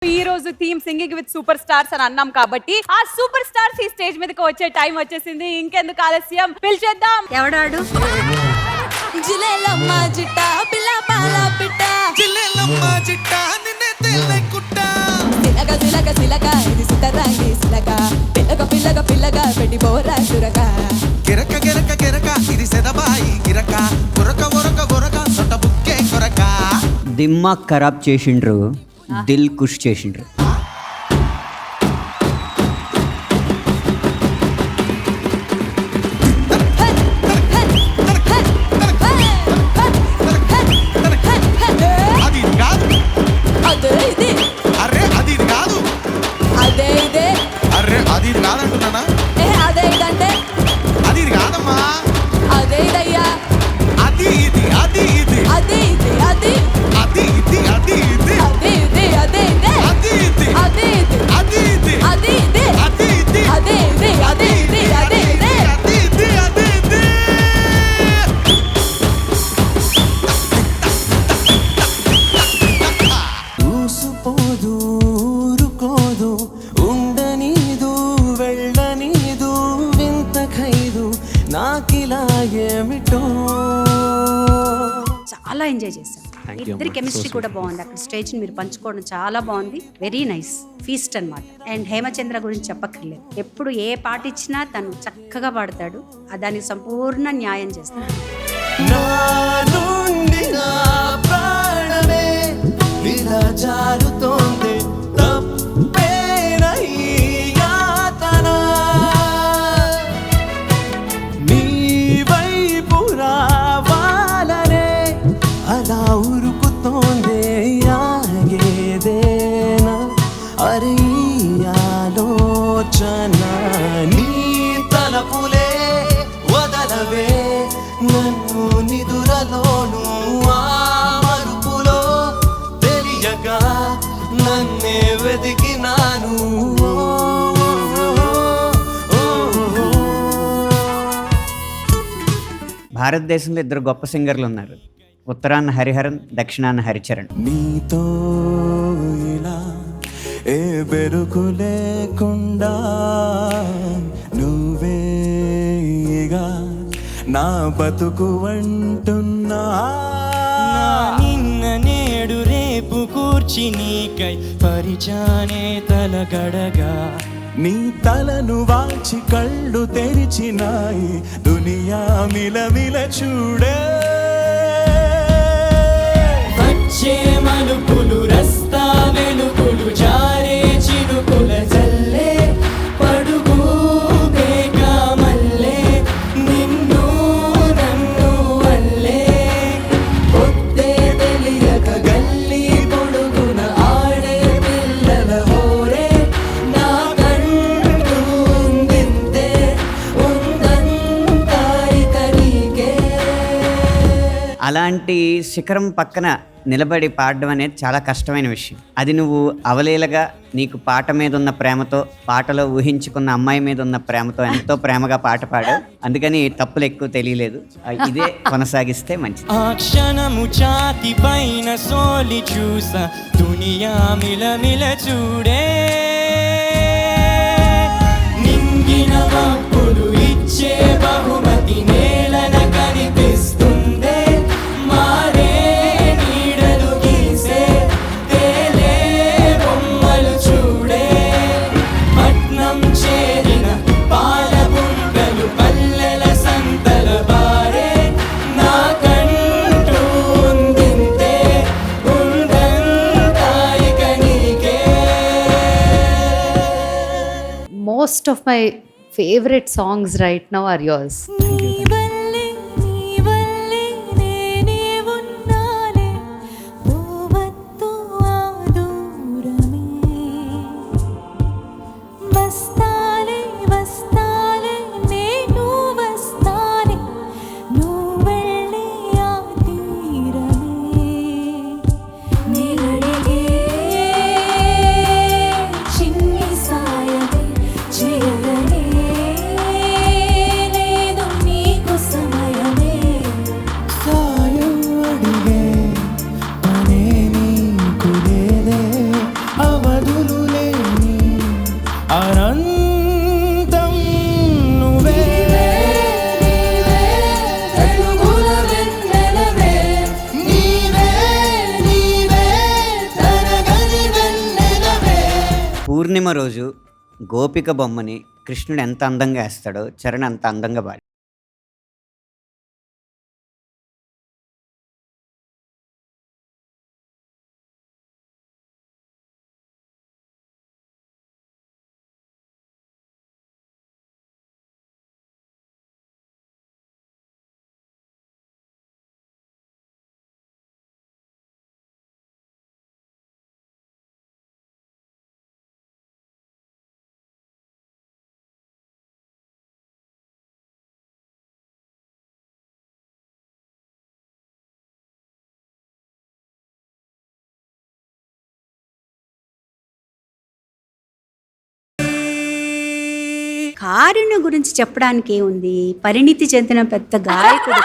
ఈ రోజు theme singing with super stars అని అన్నాం కాబట్టి ఆ సూపర్ స్టార్స్ ఈ స్టేజ్ మీదకి వచ్చే టైం వచ్చేసింది. ఇంకెందుకు ఆలస్యం, పిలిచేద్దాం. ఎవడాడు? జిలేలమ్మ జిట్ట పిల్ల పాల పిట్ట జిలేలమ్మ జిట్ట నిన్నే తెల్లకుట్ట సిలక సిలక సిలక ఇది సితరాంగి సిలక పిల్లక పిల్లక పిల్లక పెట్టి బోరా చురక గిరక గిరక గిరక ఇది సెదబాయి గిరక గురక గురక గురక సొట్ట బుక్కే కొరక దిమాగ్ ఖరాబ్ చేసిండ్రు, దిల్ ఖుష్ చేసిండ్రు. అది ఇది కాదు, అదే ఇది అరే అది ఇది కాదు, అదే ఇదే అరే అది ఇది కాదంటున్నానా, అదే ఇదంటే అది ఇది కాదమ్మా, అదే ఇదయ్యా అది ఇది అది ఇది అదే ఇది అది అది ఇది అది ఇది అదే ఇది అదే ఇదే అది ఇది అదే ఇది అది ఇది అదే ఇదే అది ఇది అదే ఇది అదే ఇది అదే ఇదే అది ఇది అది ఇది ఊసుపోదు ఊరుకోదు ఉండనీదు వెళ్ళనీదు వింత ఖైదు నాకిలా ఏమిటో. చాలా ఎంజాయ్ చేశాం. ఇద్దరి కెమిస్ట్రీ కూడా బాగుంది. అక్కడ స్టేజ్ మీరు పంచుకోవడం చాలా బాగుంది. వెరీ నైస్ ఫీస్ట్ అన్నమాట. అండ్ హేమచంద్ర గురించి చెప్పక్కర్లేదు. ఎప్పుడు ఏ పాట ఇచ్చినా తను చక్కగా పాడతాడు. దానికి సంపూర్ణ న్యాయం చేస్తాడు. నా నుండి నా ప్రాణమే ఇలా జారుతోంది తప్పేన ఈ యాతన నీ వైపు రావాలనే అలా ఉరుకుతోంది ఆగేదేనా అరే ఈ ఆలోచన నీ తలపులే వదలవే నన్ను నిదురలోను ఆ మరుపులో తెలియగా నన్నే వెతికినాను. భారతదేశంలో ఇద్దరు గొప్ప సింగర్లు ఉన్నారు. ఉత్తరాన హరిహరన్, దక్షిణాన హరిచరణ్. నీతో ఇలా ఏ బెరుకు లేకుండా నువ్వేగా నా బతుకు అంటున్నా. నిన్న నేడు రేపు కూర్చి నీకై పరిచానే తలగడగా నీ తలను వాచి కళ్ళు తెరిచినాయి దునియా మిలమిల చూడే. వచ్చే మలుపులు రస్తా వెలుగులు జారే చిరుకుల జల్లే పడుగు బేగా మల్లే నిన్ను నన్ను వల్లే పొద్దే తెలియక గల్లీ పొడుగున ఆడే పిల్లల హోరే నా కంటూ ఉందింతే ఉందంతా ఇక నీకే. అలాంటి శిఖరం పక్కన నిలబడి పాడడం అనేది చాలా కష్టమైన విషయం. అది నువ్వు అవలీలగా నీకు పాట మీద ఉన్న ప్రేమతో, పాటలో ఊహించుకున్న అమ్మాయి మీద ఉన్న ప్రేమతో ఎంతో ప్రేమగా పాట పాడావు. అందుకని తప్పులు ఎక్కువ తెలియలేదు. ఇదే కొనసాగిస్తే మంచిది. ఆ క్షణము ఛాతి పైన సోలి చూస దునియా మిలమిల చూడే నింగిన మబ్బులు ఇచ్చే బహుమతి నేలన కనిపిస్తుందే మారే నీడలు గీసే తేలే బొమ్మలు చూడే పట్నం చేరిన పాల బుంగలు పల్లెల సంతల బారే నా కంటూ ఉందింతే ఉందంతా ఇక నీకే. Most of my favorite songs right now are yours. అవర్ అనంతం నువ్వే వెలుగుల వెన్నెలవే నీవే నీవే తరగని వెన్నెలవే. పూర్ణిమ రోజు గోపిక బొమ్మని కృష్ణుడు ఎంత అందంగా వేస్తాడో చరణ్ అంత అందంగా పాడి. కారుణ్య గురించి చెప్పడానికి ఏముంది, పరిణితి చెందిన పెద్ద గాయకుడు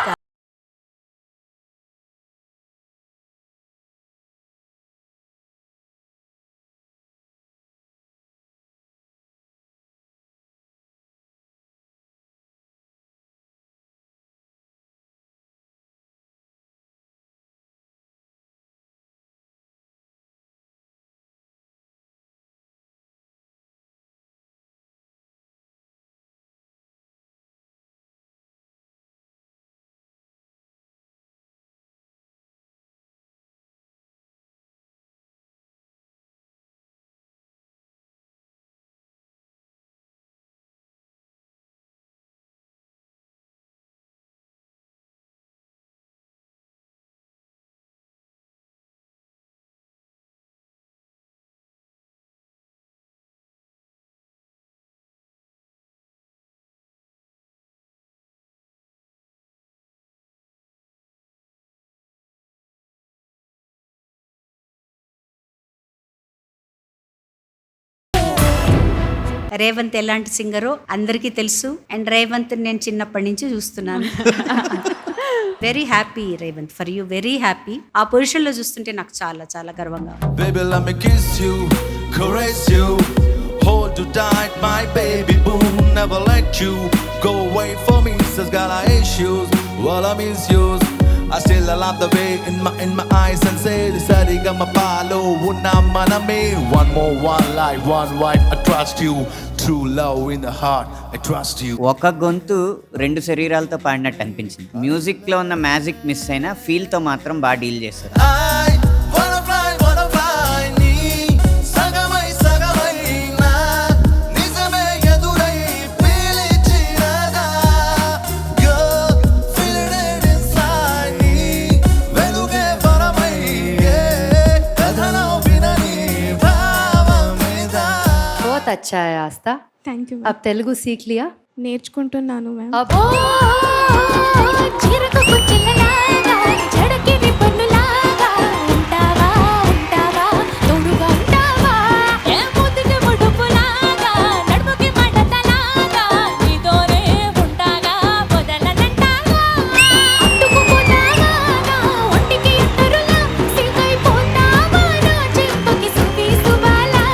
రేవంత్ ఎలాంటి సింగరో అందరికీ తెలుసు. అండ్ రేవంత్ నేను చిన్నప్పటి నుంచి చూస్తున్నాను. Very happy Revanth, for you very happy. ఆ పొజిషన్ లో చూస్తుంటే నాకు చాలా చాలా గర్వంగా. Baby, let me kiss you, caress you, hold you tight, my baby boo. Never let you go away for me. Says got issues, well I miss you. I still love the way in my eyes and say this arigama palo unna maname. One more, one life, one white. I trust you, true love in the heart. I trust you. ఒక గొంతు రెండు శరీరాలతో పాడినట్టు అనిపించింది. Music లో ఉన్న magic miss అయినా feel తో మాత్రం బాగా డీల్ చేస్తారు. I wanna fly ni sagamai sagamai na nizame yadurai pilichirada girl feel it inside ni veluge varamai kadhana vinani bhavamida. बहुत अच्छा है आस्था. థ్యాంక్ యూ अब तेलुगु सीख लिया? నేర్చుకుంటున్నాను మ్యామ్. अब చిరకు కుచ్చిలలాగా జడకిరి పన్నులాగా ఉంటావా ఉంటావా తోడుగా ఉంటావా ఏ ముద్దుకి ముడుపులాగా నడుముకి మడతలాగా నీతోనే ఉంటాగా పొదలనంటాగా అంటుకుపోతావా నా ఒంటికి ఎత్తరులా సిగ్గైపోతావా నా చెంపకి సువి సువాలా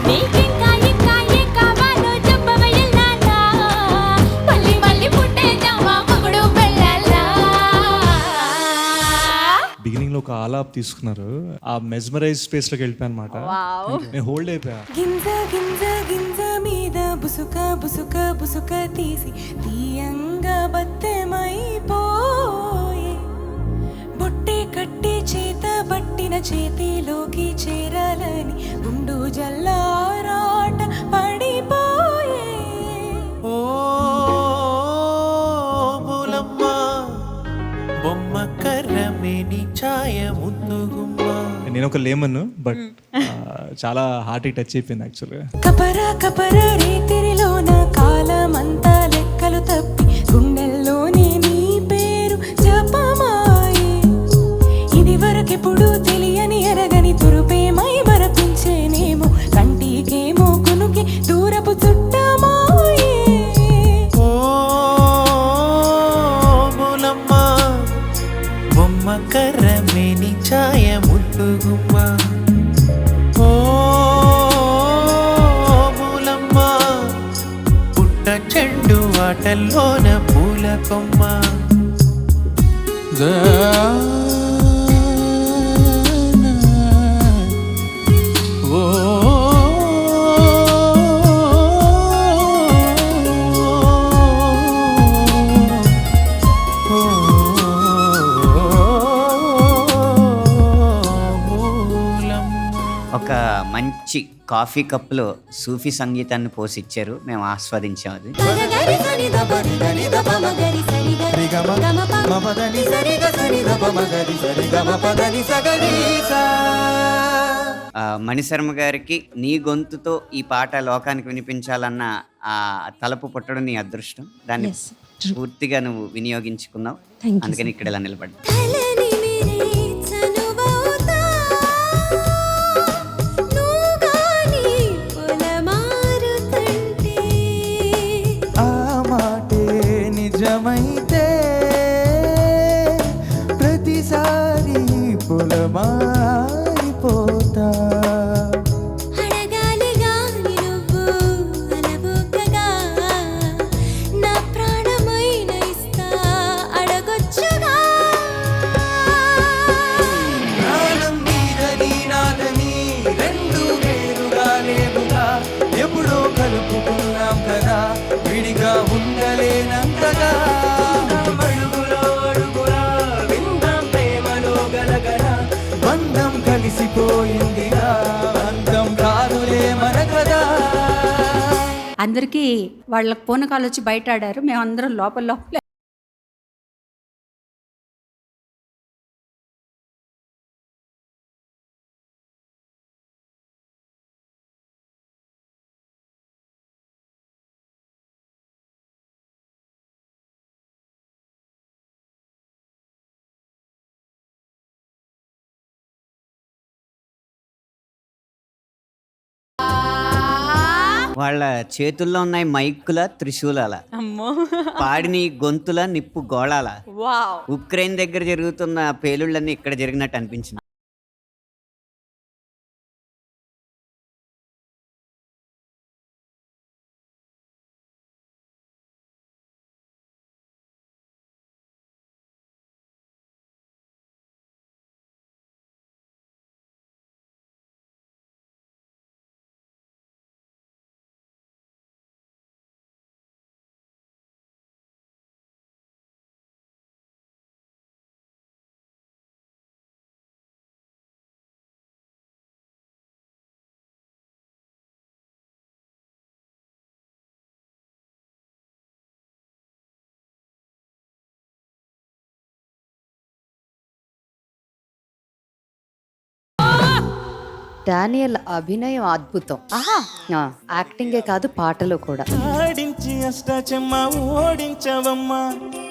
నీకింకా ఇంకా ఏం కావాలో చెప్పవయ్యల్లాలా మళ్ళీ మళ్ళీ పుట్టేద్దామా మగుడు పెళ్ళాలా. బిగినింగ్ లో ఒక ఆలాప్ తీసుకున్నారు, ఆ మెస్మరైజ్ స్పేస్ లోకి వెళ్ళిపోయాను అనమాట. నేను హోల్డ్ అయిపోయా. గింజ గింజ గింజ మీద బుసుక బుసుక బుసుక తీసి తీయంగా బత్తెమైపోయే బొట్టే కట్టి చేత బట్టిన చేతిలోకి చేరాలని గుండు జల్లారాట పడిపోయే. ఓ బులమ్మ బొమ్మ కర్రమేని ఛాయ ముద్దుగుమ్మ. నేను ఒక లేమన్, బట్ చాలా హార్ట్ టచ్ అయిపోయింది యాక్చువల్గా. కపరా కపరా రేతిరిలోన కాలమంతా లెక్కలు తప్పి గుండెల్లోనే నీ పేరు జపమాయే. ఇది వరకెప్పుడు తెలియని ఎరగని తురుపేమై మరపించేనేమో కంటికేమో కునుకి దూరపు చుట్టమాయే. ఓ బులమ్మ బొమ్మ కర్రమేని ఛాయ ముద్దుగుమ్మ. ఓ బులమ్మ బాటల్లోన పూల కొమ్మ ఓ ఒక మంచి కాఫీ కప్పులో సూఫీ సంగీతాన్ని పోసిచ్చారు, మేము ఆస్వాదించాం అది. మణిశర్మ గారికి నీ గొంతుతో ఈ పాట లోకానికి వినిపించాలన్న ఆ తలపు పుట్టడం నీ అదృష్టం, దాన్ని పూర్తిగా నువ్వు వినియోగించుకున్నావు, అందుకని ఇక్కడ ఇలా నిలబడ్డా. నిజమైతే ప్రతిసారి పులమారిపోతా ప్రాణం మీదని నాదని రెండు వేరుగా లేవుగా ఎప్పుడో కలుపుకున్నాం కదా విడిగా ఉండలేనంతగా అడుగులో అడుగులా విందాం ప్రేమలో గలగల బంధం కలిసిపోయిందిగా అందం కాదులే మన కదా. అందరికీ వాళ్ళ పూనకాలు వచ్చి బయట ఆడారు, మేమందరం లోపల లోపల వాళ్ళ చేతుల్లో ఉన్నాయి మైకుల త్రిశూలాల, అమ్మో పాడిన ఈ గొంతుల నిప్పు గోళాల. వావ్. ఉక్రెయిన్ దగ్గర జరుగుతున్న పేలుళ్ళన్నీ ఇక్కడ జరిగినట్టు అనిపించింది. డానియల్ అభినయం అద్భుతం. యాక్టింగే కాదు పాటలు కూడా. ఆడించి అష్టాచెమ్మ ఓడించవమ్మా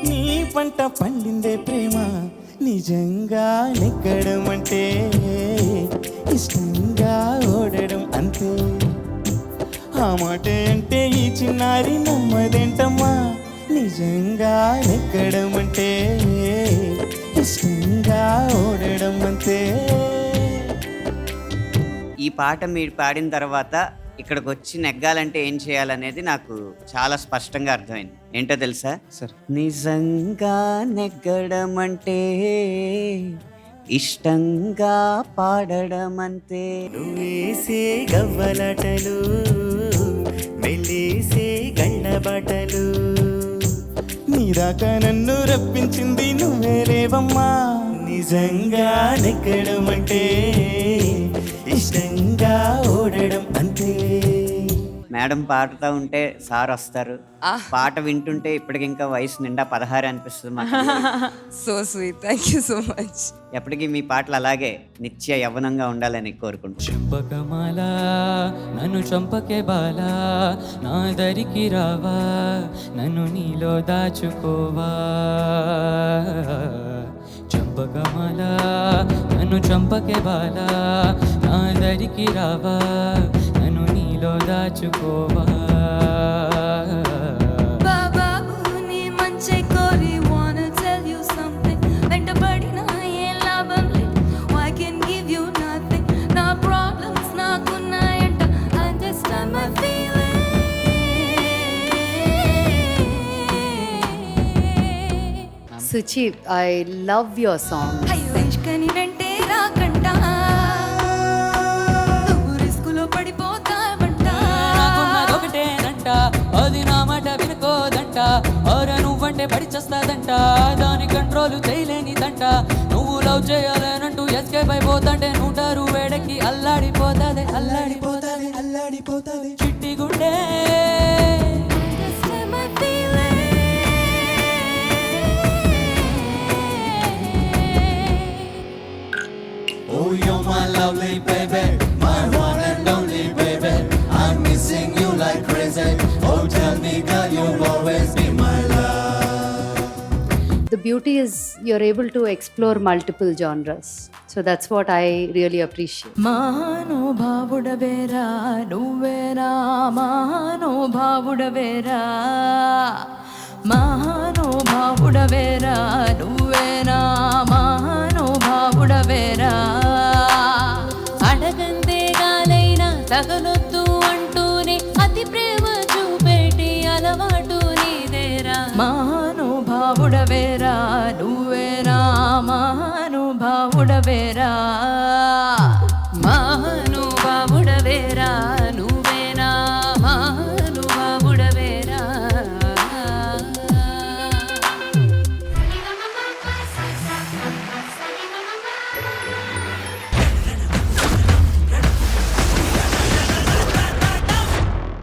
నీ పంట పండిందే ప్రేమ నిజంగా నెగ్గడం అంటే ఇష్టంగా ఓడడం అంతే. ఆ మాట అంటే ఈ చిన్నారి నమ్మదేంటమ్మా నిజంగా నెగ్గడం అంటే ఇష్టంగా ఓడడం అంతే. ఈ పాట మీరు పాడిన తర్వాత ఇక్కడికి వచ్చి నెగ్గాలంటే ఏం చేయాలనేది నాకు చాలా స్పష్టంగా అర్థమైంది. ఏంటో తెలుసా సార్? నిజంగా నెగ్గడం అంటే ఇష్టంగా పాడడం అంతే. నువ్వేసే గవ్వలటలు మెల్లేసే గళ్ళబటలు నీదాకా నన్ను రప్పించింది నువ్వే లేవమ్మా నిజంగా నెగ్గడం అంటే ఇష్టంగా ఓడడం అంతే. మేడం పాడుతూ ఉంటే సార్ వస్తారు, పాట వింటుంటే ఇప్పటికి ఇంకా వయసు నిండా 16 అనిపిస్తుంది మాకు. So sweet, thank you so much. ఎప్పటికీ మీ పాటలు అలాగే నిత్య యవ్వనంగా ఉండాలని కోరుకుంటున్నాను. చంపకమాల నన్ను చంపకే బాలా నా దరికి రావా నన్ను నీలో దాచుకోవా. చంపకమాల నన్ను చంపకే బాలా నా దరికి రావా నన్ను నీలో దాచుకోవా. Suchi, I love your song. అయ్యో ఇష్కని వెంటే రాకంట నువ్వు రిస్కులో పడిపోతావంట నాకున్నదొకటేనంట అది నా మాట వినుకోదంట అరే నువ్వంటే పడి చేస్తాదంట దాని కంట్రోల్ చేయలేనిదంట నువ్వు లవ్ చేయాలనంటూ ఎస్కేప్ అయిపోతాంటే నూటారు వేడకి అల్లాడిపోతాదే అల్లాడిపోతాదే అల్లాడిపోతాదే చిట్టి గుండె Oh, you're my lovely baby, my one and only baby. I'm missing you like crazy. Oh, tell me, girl, you'll always be my love. The beauty is you're able to explore multiple genres. So that's what I really appreciate. మహానుభావుడవేరా నువ్వేరా మహానుభావుడవేరా మహానుభావుడవేరా నువ్వేరా మహానుభావుడవేరా అడగందే గాలైనా తగలొద్దు అంటూనే అతి ప్రేమ చూపేటి అలవాటు నీదేరా మహానుభావుడవేరా నువ్వేరా మహానుభావుడవేరా